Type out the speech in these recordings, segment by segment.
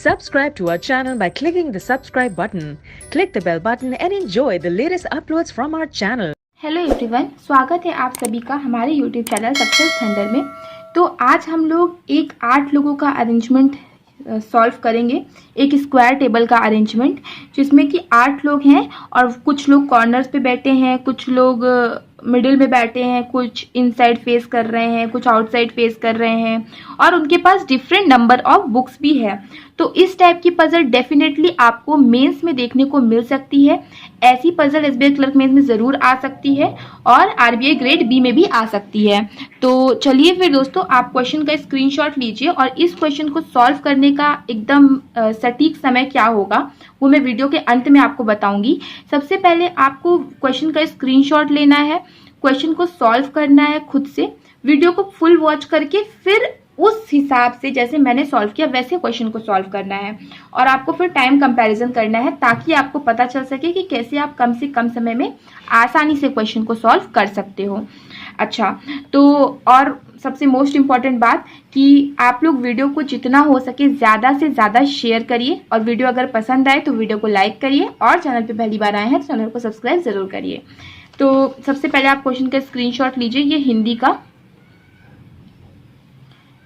Subscribe to our channel by clicking the subscribe button. Click the bell button and enjoy the latest uploads from our channel. Hello everyone, स्वागत है आप सभी का हमारे YouTube channel success thunder में। तो आज हम लोग एक 8 लोगों का अरेंजमेंट सॉल्व करेंगे, एक स्क्वायर टेबल का अरेंजमेंट जिसमें कि 8 लोग हैं और कुछ लोग कॉर्नर्स पे बैठे हैं, कुछ लोग मिडिल में बैठे हैं, कुछ इनसाइड फेस कर रहे हैं, कुछ आउटसाइड फेस कर रहे हैं और उनके पास डिफरेंट नंबर ऑफ बुक्स भी है। तो इस टाइप की पजल डेफिनेटली आपको मेंस में देखने को मिल सकती है। ऐसी पजल एसबीआई क्लर्क मेंस में ज़रूर आ सकती है और आरबीआई ग्रेड बी में भी आ सकती है। तो चलिए फिर दोस्तों, आप क्वेश्चन का स्क्रीनशॉट लीजिए और इस क्वेश्चन को सॉल्व करने का एकदम सटीक समय क्या होगा वो मैं वीडियो के अंत में आपको बताऊंगी। सबसे पहले आपको क्वेश्चन का स्क्रीनशॉट लेना है, क्वेश्चन को सॉल्व करना है खुद से, वीडियो को फुल वॉच करके फिर उस हिसाब से जैसे मैंने सॉल्व किया वैसे क्वेश्चन को सॉल्व करना है और आपको फिर टाइम कंपैरिजन करना है ताकि आपको पता चल सके कि कैसे आप कम से कम समय में आसानी से क्वेश्चन को सॉल्व कर सकते हो। अच्छा, तो और सबसे मोस्ट इम्पॉर्टेंट बात कि आप लोग वीडियो को जितना हो सके ज़्यादा से ज़्यादा शेयर करिए और वीडियो अगर पसंद आए तो वीडियो को लाइक करिए और चैनल पे पहली बार आए हैं तो चैनल को सब्सक्राइब ज़रूर करिए। तो सबसे पहले आप क्वेश्चन का स्क्रीनशॉट लीजिए।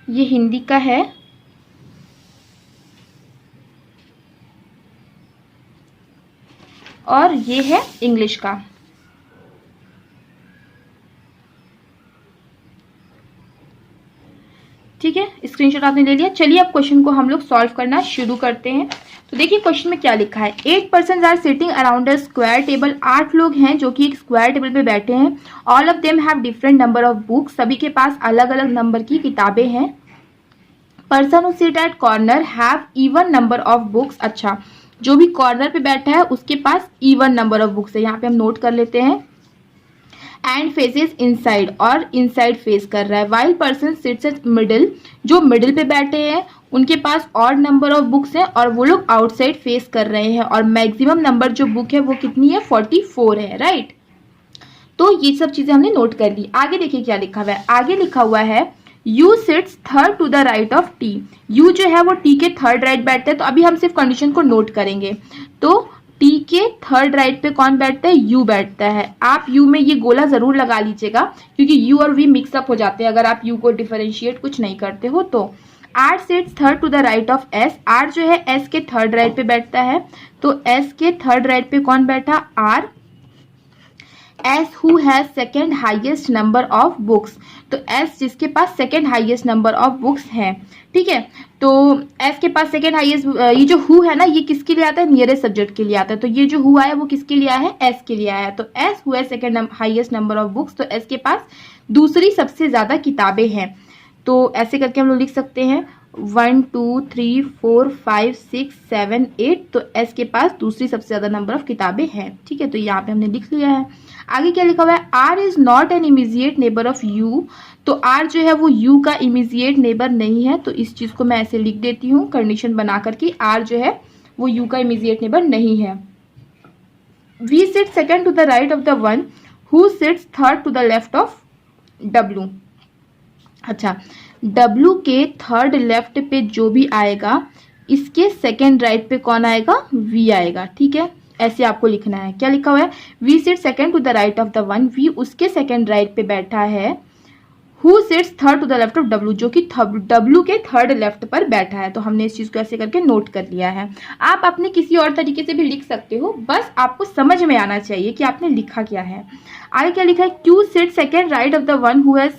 ये हिंदी का है और ये है इंग्लिश का। ठीक है, स्क्रीनशॉट आपने ले लिया। चलिए अब क्वेश्चन को हम लोग सॉल्व करना शुरू करते हैं। तो देखिए क्वेश्चन में क्या लिखा है। 8 persons are sitting around a square table. 8 लोग हैं जो कि एक स्क्वायर टेबल पे बैठे हैं। All of them have different number of books. सभी के पास अलग अलग नंबर की किताबें हैं। Person who sit at corner have even number of books. अच्छा, जो भी कॉर्नर पे बैठा है उसके पास इवन नंबर ऑफ बुक्स है, यहाँ पे हम नोट कर लेते हैं। एंड फेसेस इनसाइड, और इनसाइड फेस कर रहा है। While person seats eight middle, जो मिडिल पे बैठे हैं उनके पास ऑड नंबर ऑफ बुक्स हैं और वो लोग आउटसाइड फेस कर रहे हैं और मैक्सिमम नंबर जो बुक है वो कितनी है, 44 है, राइट। तो ये सब चीजें हमने नोट कर ली। आगे देखिए क्या लिखा हुआ है। आगे लिखा हुआ है U sits third to the right of T. U जो है वो टी के थर्ड राइट बैठता है। तो अभी हम सिर्फ कंडीशन को नोट करेंगे। तो टी के थर्ड राइट पे कौन बैठता है, यू बैठता है। आप यू में ये गोला जरूर लगा लीजिएगा क्योंकि यू और वी मिक्सअप हो जाते हैं अगर आप यू को डिफरेंशिएट कुछ नहीं करते हो। तो R sits third to the right of S. R जो है एस के थर्ड राइट पे बैठता है। तो एस के थर्ड राइट पे कौन बैठा, R. S who has second highest number of books. तो एस जिसके पास second highest number of books हैं, ठीक है। तो एस के पास सेकेंड हाइएस्ट, ये जो हु है ना ये किसके लिए आता है, नियरेस्ट सब्जेक्ट के लिए आता है। तो ये जो हु आया वो किसके लिए आया है, एस के लिए आया है। तो S who has second highest number of books. तो एस के पास दूसरी सबसे ज्यादा किताबें हैं। तो ऐसे करके हम लोग लिख सकते हैं 1 2 3 4 5 6 7 8। तो एस के पास दूसरी सबसे ज्यादा नंबर ऑफ किताबें हैं, ठीक है। तो यहाँ पे हमने लिख लिया है। आगे क्या लिखा हुआ है, R is not an immediate neighbour of U. तो आर जो है वो यू का इमीजिएट नेबर नहीं है। तो इस चीज को मैं ऐसे लिख देती हूँ कंडीशन बना करके, आर जो है वो यू का इमीजिएट नेबर नहीं है। V sit second to the right of the one who sits third to the left of W. अच्छा, डब्ल्यू के थर्ड लेफ्ट पे जो भी आएगा इसके सेकेंड राइट पे कौन आएगा, वी आएगा, ठीक है। ऐसे आपको लिखना है। क्या लिखा हुआ है, V sit second to the right of the one. V उसके सेकेंड राइट पे बैठा है। Who sits third to the left of W, जो कि डब्ल्यू के थर्ड लेफ्ट पर बैठा है। तो हमने इस चीज को ऐसे करके नोट कर लिया है। आप अपने किसी और तरीके से भी लिख सकते हो, बस आपको समझ में आना चाहिए कि आपने लिखा क्या है। आगे क्या लिखा है, Q sit second right of the one who has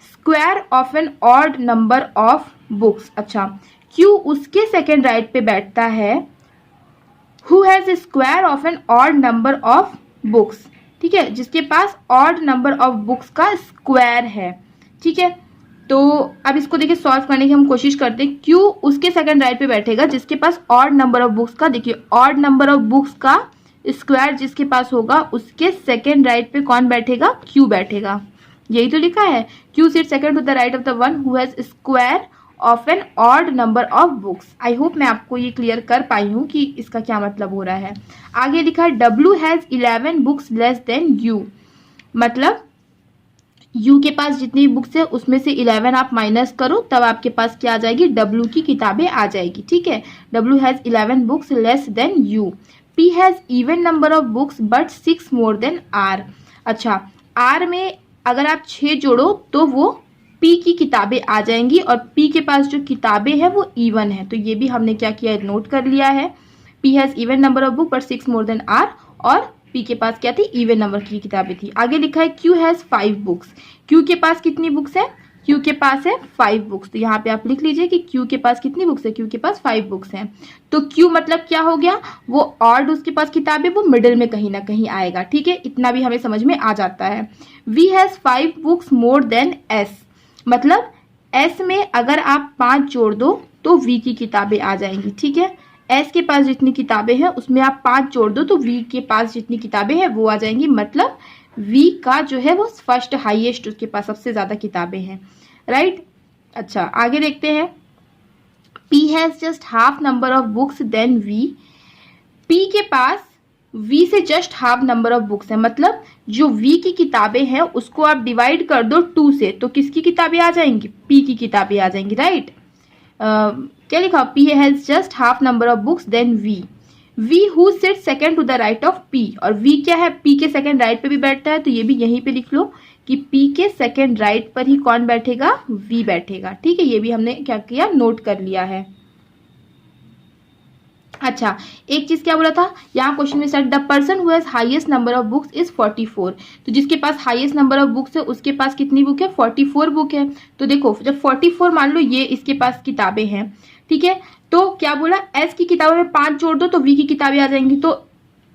square of an odd number of books. अच्छा, क्यू उसके सेकेंड राइट पे बैठता है who has square of an odd number of books, ठीक है, जिसके पास ऑड नंबर ऑफ बुक्स का स्क्वायर है, ठीक है। तो अब इसको देखिए सॉल्व करने की हम कोशिश करते हैं। क्यू उसके सेकेंड राइट पे बैठेगा जिसके पास ऑड नंबर ऑफ बुक्स का, देखिए ऑड नंबर ऑफ बुक्स का स्क्वायर जिसके पास होगा उसके सेकेंड राइट पे कौन बैठेगा, क्यू बैठेगा। यही तो लिखा है, Q sit second to the right of the one who has square of an odd number of books. I hope मैं आपको ये क्लियर कर पाई हूँ कि इसका क्या मतलब हो रहा है। आगे लिखा है W has 11 books less than you. मतलब यू के पास जितनी बुक्स है उसमें से 11 आप माइनस करो, तब आपके पास क्या आ जाएगी, डब्ल्यू की किताबें आ जाएगी। ठीक है, W has 11 books less than U. P has even number of books but 6 more than R. अच्छा, आर में अगर आप 6 जोड़ो तो वो पी की किताबें आ जाएंगी, और पी के पास जो किताबें हैं वो इवन है, तो ये भी हमने क्या किया, नोट कर लिया है। P has even number of book but 6 more than R, और पी के पास क्या थी, इवन नंबर की किताबें थी। आगे लिखा है क्यू हैज 5 बुक्स। क्यू के पास कितनी बुक्स है, क्यू के पास है 5 बुक्स। तो यहाँ पे आप लिख लीजिए कि क्यू के पास कितनी बुक्स है, क्यू के पास 5 बुक्स हैं। तो क्यू मतलब क्या हो गया, वो ऑड उसके पास किताबें, वो मिडिल में कहीं ना कहीं आएगा। ठीक है, इतना भी हमें समझ में आ जाता है। V has 5 books more than S, मतलब एस में अगर आप 5 जोड़ दो तो वी की किताबें आ जाएंगी। ठीक है, एस के पास जितनी किताबें हैं उसमें आप 5 जोड़ दो तो वी के पास जितनी किताबें हैं वो आ जाएंगी, मतलब वी का जो है वो फर्स्ट हाईएस्ट, उसके पास सबसे ज्यादा किताबें हैं। राइट। अच्छा, आगे देखते हैं। P has just half number of books than V. P के पास वी से just half number of books है, मतलब जो वी की किताबें हैं उसको आप डिवाइड कर दो 2 से, तो किसकी किताबें आ जाएंगी, पी की किताबें आ जाएंगी। राइट। क्या लिखा, P has just half number of books than V. V who sit second to the right of P, और वी क्या है, पी के सेकेंड राइट पे भी बैठता है, तो ये भी यहीं पे लिख लो कि पी के सेकेंड राइट पर ही कौन बैठेगा, वी बैठेगा। ठीक है, ये भी हमने क्या किया, नोट कर लिया है। अच्छा, एक चीज क्या बोला था यहाँ क्वेश्चन में, the person who has highest number of books is 44। तो जिसके पास हाईएस्ट नंबर ऑफ बुक्स है उसके पास कितनी बुक है, 44 बुक है। तो देखो, जब 44 मान लो ये इसके पास किताबें हैं, ठीक है, तो क्या बोला, एस की किताबों में 5 जोड़ दो तो वी की किताबें आ जाएंगी। तो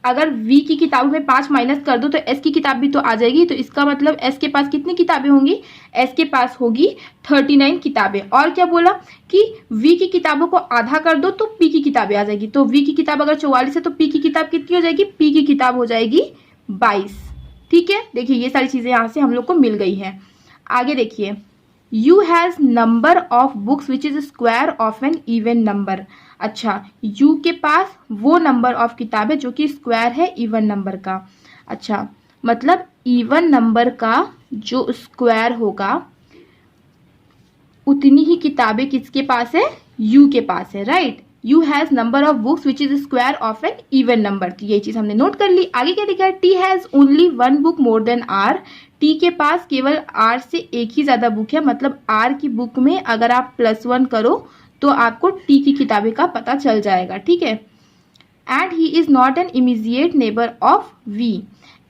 अगर वी की किताबों में 5 माइनस कर दो तो एस की किताब भी तो आ जाएगी। तो इसका मतलब एस के पास कितनी किताबें होंगी, एस के पास होगी 39 किताबें। और क्या बोला कि वी की किताबों को आधा कर दो तो पी की किताबें आ जाएगी। तो वी की किताब अगर 44 है तो पी की किताब कितनी हो जाएगी, पी की किताब हो जाएगी 22। ठीक है, देखिए ये सारी चीजें यहां से हम लोग को मिल गई हैं। आगे देखिए, U has number of books which is square of an even number. अच्छा, यू के पास वो नंबर ऑफ किताबें जो कि स्क्वायर है इवन नंबर का। अच्छा, मतलब इवन नंबर का जो स्क्वायर होगा उतनी ही किताबें किसके पास है, यू के पास है। Right. U has number of books which is square of an even number. तो ये चीज हमने नोट कर ली। आगे क्या लिखा है, T has only 1 book more than R. T के पास केवल आर से एक ही ज्यादा बुक है, मतलब आर की बुक में अगर आप +1 करो तो आपको टी की किताबें का पता चल जाएगा। ठीक है। And he is not an immediate neighbour of V.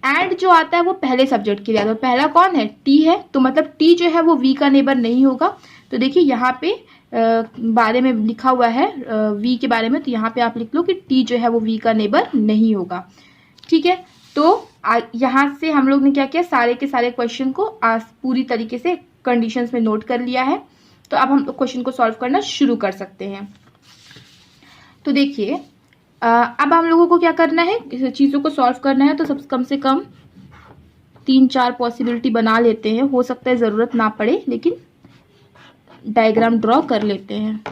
And जो आता है वो पहले सब्जेक्ट के लिए आता है, पहला कौन है, टी है, तो मतलब टी जो है वो वी का नेबर नहीं होगा। तो देखिए यहाँ पे बारे में लिखा हुआ है वी के बारे में, तो यहाँ पे आप लिख लो कि टी जो है वो वी का नेबर नहीं होगा। ठीक है, तो यहाँ से हम लोग ने क्या किया, सारे के सारे क्वेश्चन को पूरी तरीके से कंडीशंस में नोट कर लिया है। तो अब हम क्वेश्चन को सॉल्व करना शुरू कर सकते हैं। तो देखिए, अब हम लोगों को क्या करना है, चीज़ों को सॉल्व करना है, तो सब कम से कम 3-4 पॉसिबिलिटी बना लेते हैं। हो सकता है ज़रूरत ना पड़े, लेकिन डायग्राम ड्रॉ कर लेते हैं।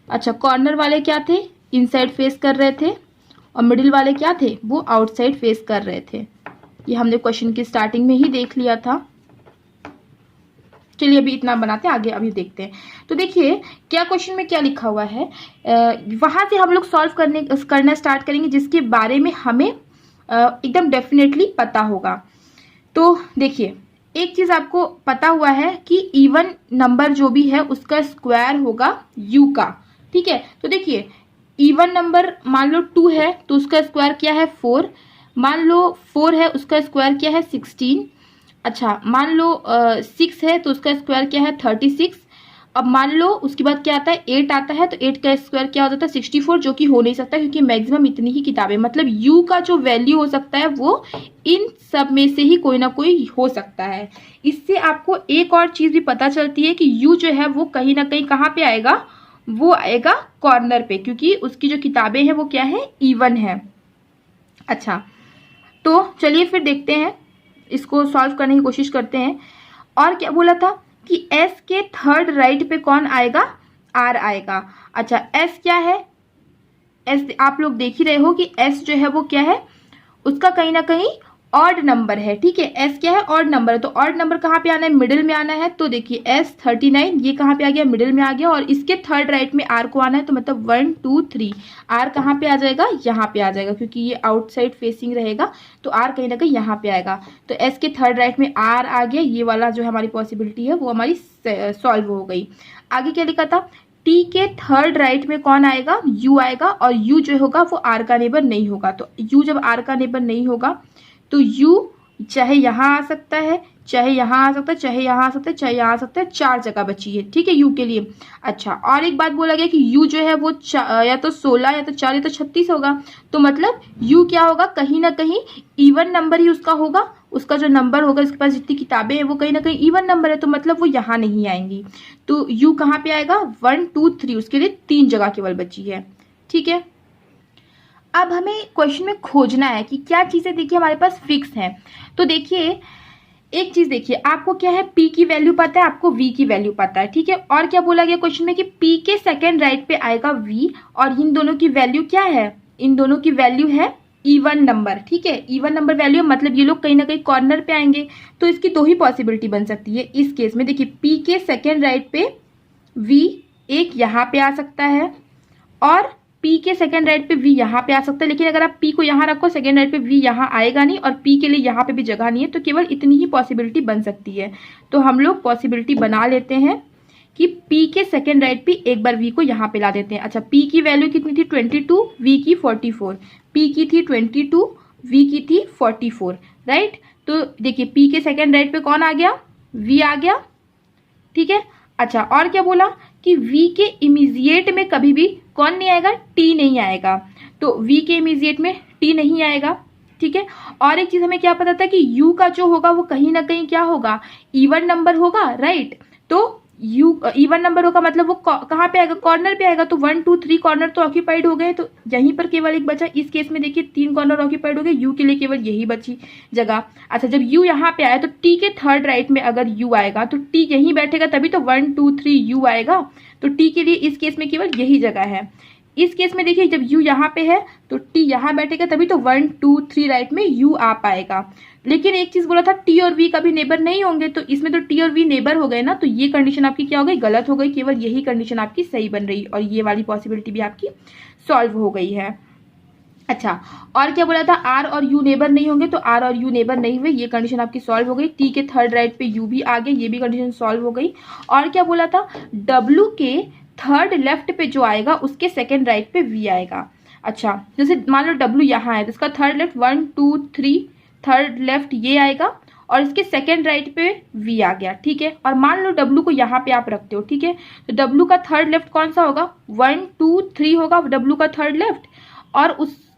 अच्छा, कॉर्नर वाले क्या थे, इनसाइड फेस कर रहे थे, और मिडिल वाले क्या थे, वो आउटसाइड फेस कर रहे थे। ये हमने क्वेश्चन की स्टार्टिंग में ही देख लिया था। चलिए अभी इतना बनाते हैं, आगे अभी देखते हैं। तो देखिए क्या क्वेश्चन में क्या लिखा हुआ है, वहां से हम लोग सॉल्व करना स्टार्ट करेंगे जिसके बारे में हमें एकदम डेफिनेटली पता होगा। तो देखिए, एक चीज आपको पता हुआ है कि इवन नंबर जो भी है उसका स्क्वायर होगा यू का। ठीक है, तो देखिए इवन नंबर मान लो 2 है तो उसका स्क्वायर क्या है 4। मान लो 4 है उसका स्क्वायर क्या है 16। अच्छा, मान लो 6 है तो उसका स्क्वायर क्या है 36। अब मान लो उसके बाद क्या आता है 8 आता है, तो 8 का स्क्वायर क्या हो जाता है 64, जो कि हो नहीं सकता क्योंकि मैक्सिमम इतनी ही किताबें, मतलब u का जो वैल्यू हो सकता है वो इन सब में से ही कोई ना कोई हो सकता है। इससे आपको एक और चीज भी पता चलती है कि u जो है वो कहीं ना कहीं कहाँ पे आएगा, वो आएगा कॉर्नर पे, क्योंकि उसकी जो किताबें हैं वो क्या है, इवन है। अच्छा, तो चलिए फिर देखते हैं, इसको सॉल्व करने की कोशिश करते हैं। और क्या बोला था कि S के थर्ड राइट पे कौन आएगा, R आएगा। अच्छा, S क्या है, S आप लोग देख ही रहे हो कि S जो है वो क्या है, उसका कहीं ना कहीं ऑड नंबर है, ठीक है। एस क्या है? ऑड नंबर है। तो ऑड नंबर कहाँ पे आना है? मिडिल में आना है। तो देखिए एस 39 ये कहाँ पे आ गया? मिडिल में आ गया। और इसके थर्ड राइट में आर को आना है, तो मतलब 1 2 3 आर कहाँ पे आ जाएगा? यहाँ पे आ जाएगा, क्योंकि ये आउटसाइड फेसिंग रहेगा तो आर कहीं ना कहीं यहाँ पे आएगा। तो एस के थर्ड राइट में आर आ गया। ये वाला जो हमारी पॉसिबिलिटी है वो हमारी सॉल्व हो गई। आगे क्या लिखा था? टी के थर्ड राइट में कौन आएगा? यू आएगा। और यू जो होगा वो आर का नेबर नहीं होगा। तो यू जब आर का नेबर नहीं होगा तो यू चाहे यहाँ आ सकता है, चाहे यहाँ आ सकता है, चाहे यहाँ आ सकता है, चाहे यहाँ आ सकता है। 4 जगह बची है, ठीक है, यू के लिए। अच्छा, और एक बात बोला गया कि यू जो है वो या तो 16 या तो 4 या तो 36 होगा। तो मतलब यू क्या होगा? कहीं ना कहीं इवन नंबर ही उसका होगा। उसका जो नंबर होगा, इसके पास जितनी किताबें हैं वो कहीं ना कहीं इवन नंबर है, तो मतलब वो यहाँ नहीं आएंगी। तो यू कहाँ पे आएगा? 1 2 3, उसके लिए 3 जगह केवल बची है, ठीक है। अब हमें क्वेश्चन में खोजना है कि क्या चीजें देखिए हमारे पास फिक्स हैं। तो देखिए एक चीज देखिए, आपको क्या है? P की वैल्यू पता है, आपको V की वैल्यू पता है, ठीक है। और क्या बोला गया क्वेश्चन में कि P के सेकेंड राइट पे आएगा V, और इन दोनों की वैल्यू क्या है? इन दोनों की वैल्यू है इवन नंबर, ठीक है। इवन नंबर वैल्यू मतलब ये लोग कहीं ना कहीं कॉर्नर पे आएंगे। तो इसकी 2 ही पॉसिबिलिटी बन सकती है इस केस में। देखिए P के सेकेंड राइट पे V एक यहाँ पे आ सकता है, और P के सेकेंड राइट पे V यहाँ पे आ सकता है। लेकिन अगर आप P को यहाँ रखो, सेकेंड राइट पे V यहाँ आएगा नहीं, और P के लिए यहाँ पे भी जगह नहीं है। तो केवल इतनी ही पॉसिबिलिटी बन सकती है। तो हम लोग पॉसिबिलिटी बना लेते हैं कि P के सेकेंड राइट पे एक बार V को यहाँ पे ला देते हैं। अच्छा, P की वैल्यू कितनी थी? 22, V की 44। P की थी 22, V की थी 44, राइट। तो देखिए P के सेकेंड राइट पे कौन आ गया? V आ गया, ठीक है। अच्छा, और क्या बोला कि V के इमीजिएट में कभी भी कौन नहीं आएगा? T नहीं आएगा। तो V के इमीजिएट में T नहीं आएगा, ठीक है। और एक चीज हमें क्या पता था कि U का जो होगा वो कहीं ना कहीं क्या होगा? इवन नंबर होगा, राइट। तो U इवन नंबर होगा मतलब वो कहाँ पे आएगा? कॉर्नर पे आएगा। तो 1 2 3 कॉर्नर तो ऑक्यूपाइड हो गए, तो यहीं पर केवल एक बचा। इस केस में देखिए 3 कॉर्नर ऑक्यूपाइड हो गए, U के लिए केवल यही बची जगह। अच्छा, जब U यहाँ पे आया तो T के थर्ड राइट में अगर U आएगा तो T यहीं बैठेगा, तभी तो 1 2 3 U आएगा। तो T के लिए इस केस में केवल यही जगह है। इस केस में देखिए जब U यहाँ पे है तो T यहाँ बैठेगा, तभी तो 1 2 3 राइट में U आ पाएगा। लेकिन एक चीज बोला था T और V कभी नेबर नहीं होंगे, तो इसमें तो T और V नेबर हो गए ना। तो ये कंडीशन आपकी क्या हो गई? गलत हो गई। केवल यही कंडीशन आपकी सही बन रही, और ये वाली पॉसिबिलिटी भी आपकी सॉल्व हो गई है। अच्छा, और क्या बोला था? R और U नेबर नहीं होंगे, तो R और U नेबर नहीं हुए, ये कंडीशन आपकी सॉल्व हो गई। T के थर्ड राइट पे U भी आ गया, ये भी कंडीशन सॉल्व हो गई। और क्या बोला था? W के थर्ड लेफ्ट पे जो आएगा उसके सेकेंड राइट पे V आएगा। अच्छा, जैसे मान लो W यहाँ है तो इसका थर्ड लेफ्ट 1 2 3 थर्ड लेफ्ट ये आएगा, और इसके सेकेंड राइट पे V आ गया, ठीक है। और मान लो W को यहाँ पे आप रखते हो, ठीक है। तो W का थर्ड लेफ्ट कौन सा होगा? 1 2 3 होगा W का थर्ड लेफ्ट, और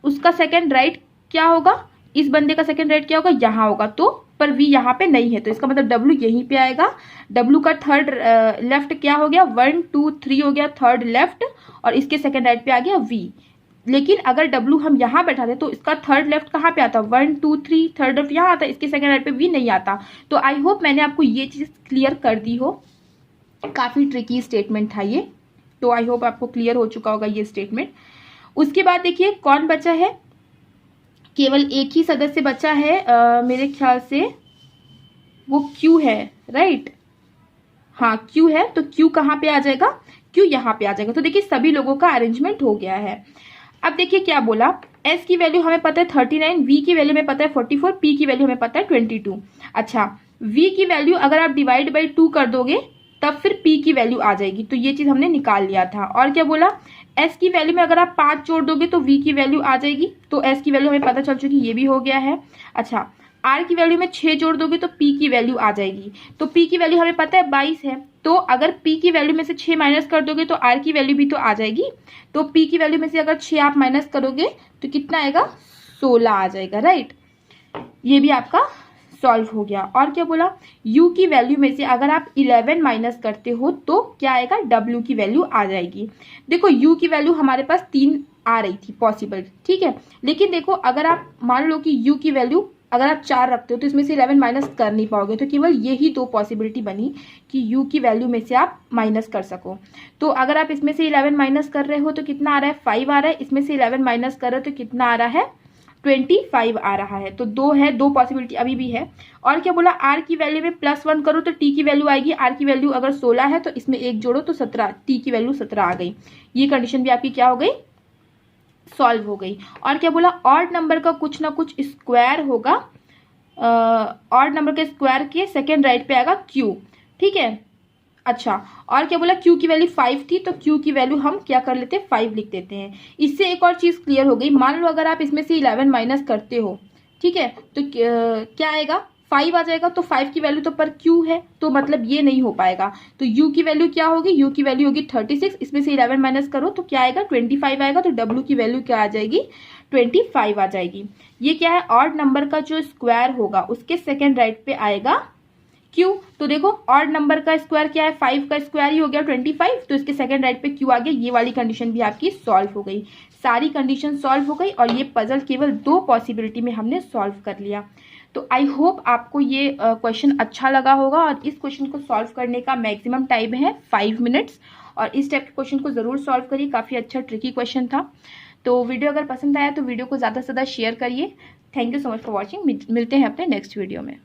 उसका सेकेंड राइट क्या होगा? इस बंदे का सेकेंड राइट क्या होगा? यहाँ होगा। तो पर V यहाँ पे नहीं है, तो इसका मतलब W यहीं पे आएगा। W का थर्ड लेफ्ट क्या हो गया? 1 2 3 हो गया थर्ड लेफ्ट, और इसके सेकेंड राइट पे आ गया V। लेकिन अगर W हम यहाँ बैठा दे तो इसका थर्ड लेफ्ट कहाँ पे आता? 1 2 3 थर्ड लेफ्ट यहाँ आता, इसके सेकेंड राइट पे V नहीं आता। तो आई होप मैंने आपको ये चीज क्लियर कर दी हो। काफी ट्रिकी स्टेटमेंट था ये, तो आई होप आपको क्लियर हो चुका होगा ये स्टेटमेंट। उसके बाद देखिए कौन बचा है? केवल एक ही सदस्य बचा है, मेरे ख्याल से वो Q है, राइट। हाँ Q है, तो Q कहाँ पे आ जाएगा? Q यहाँ पे आ जाएगा। तो देखिए सभी लोगों का अरेंजमेंट हो गया है। अब देखिए क्या बोला, S की वैल्यू हमें पता है 39, V की वैल्यू हमें पता है 44, P की वैल्यू हमें पता है 22। अच्छा, V की वैल्यू अगर आप डिवाइड बाई 2 कर दोगे तब फिर P की वैल्यू आ जाएगी, तो ये चीज हमने निकाल लिया था। और क्या बोला? S की वैल्यू में अगर आप 5 जोड़ दोगे तो V की वैल्यू आ जाएगी, तो S की वैल्यू हमें पता चल चुकी, ये भी हो गया है। अच्छा, R की वैल्यू में 6 जोड़ दोगे तो P की वैल्यू आ जाएगी, तो P की वैल्यू हमें पता है 22 है। तो अगर P की वैल्यू में से 6 माइनस कर दोगे तो R की वैल्यू भी तो आ जाएगी। तो P की वैल्यू में से अगर 6 आप माइनस करोगे तो कितना आएगा? 16 आ जाएगा, राइट। ये भी आपका सॉल्व हो गया। और क्या बोला? U की वैल्यू में से अगर आप 11 माइनस करते हो तो क्या आएगा? W की वैल्यू आ जाएगी। देखो U की वैल्यू हमारे पास 3 आ रही थी पॉसिबल, ठीक है। लेकिन देखो अगर आप मान लो कि U की वैल्यू अगर आप 4 रखते हो तो इसमें से 11 माइनस कर नहीं पाओगे, तो केवल यही 2 पॉसिबिलिटी बनी कि U की वैल्यू में से आप माइनस कर सको। तो अगर आप इसमें से 11 माइनस कर रहे हो तो कितना आ रहा है? 5 आ रहा है। इसमें से 11 माइनस कर रहे हो तो कितना आ रहा है? 25 आ रहा है। तो 2 है, 2 पॉसिबिलिटी अभी भी है। और क्या बोला, आर की वैल्यू में +1 करो तो टी की वैल्यू आएगी। आर की वैल्यू अगर 16 है तो इसमें 1 जोड़ो तो 17, टी की वैल्यू 17 आ गई। ये कंडीशन भी आपकी क्या हो गई, सॉल्व हो गई। और क्या बोला, ऑड नंबर का कुछ ना कुछ स्क्वायर होगा, ऑड नंबर के स्क्वायर के सेकेंड राइट पे आएगा क्यू, ठीक है। अच्छा, और क्या बोला, क्यू की वैल्यू 5 थी तो क्यू की वैल्यू हम क्या कर लेते हैं, 5 लिख देते हैं। इससे एक और चीज क्लियर हो गई, मान लो अगर आप इसमें से 11 माइनस करते हो, ठीक है, तो क्या आएगा, 5 आ जाएगा। तो 5 की वैल्यू तो पर क्यू है, तो मतलब ये नहीं हो पाएगा। तो यू की वैल्यू क्या होगी, यू की वैल्यू होगी 36, इसमें से 11 माइनस करो तो क्या आएगा, 25 आएगा। तो डब्ल्यू की वैल्यू क्या आ जाएगी, 25 आ जाएगी। ये क्या है, ऑड नंबर का जो स्क्वायर होगा उसके सेकेंड राइट पे आएगा क्यू। तो देखो ऑड नंबर का स्क्वायर क्या है, 5 का स्क्वायर ही हो गया 25, तो इसके सेकंड राइट पे क्यू आ गया। ये वाली कंडीशन भी आपकी सॉल्व हो गई, सारी कंडीशन सॉल्व हो गई और ये पजल केवल 2 पॉसिबिलिटी में हमने सॉल्व कर लिया। तो आई होप आपको ये क्वेश्चन अच्छा लगा होगा। और इस क्वेश्चन को सॉल्व करने का मैक्सिमम टाइम है 5 मिनट्स, और इस टाइप के क्वेश्चन को जरूर सॉल्व करिए, काफी अच्छा ट्रिकी क्वेश्चन था। तो वीडियो अगर पसंद आया तो वीडियो को ज्यादा से ज्यादा शेयर करिए। Thank you so much for watching, मिलते हैं अपने नेक्स्ट वीडियो में।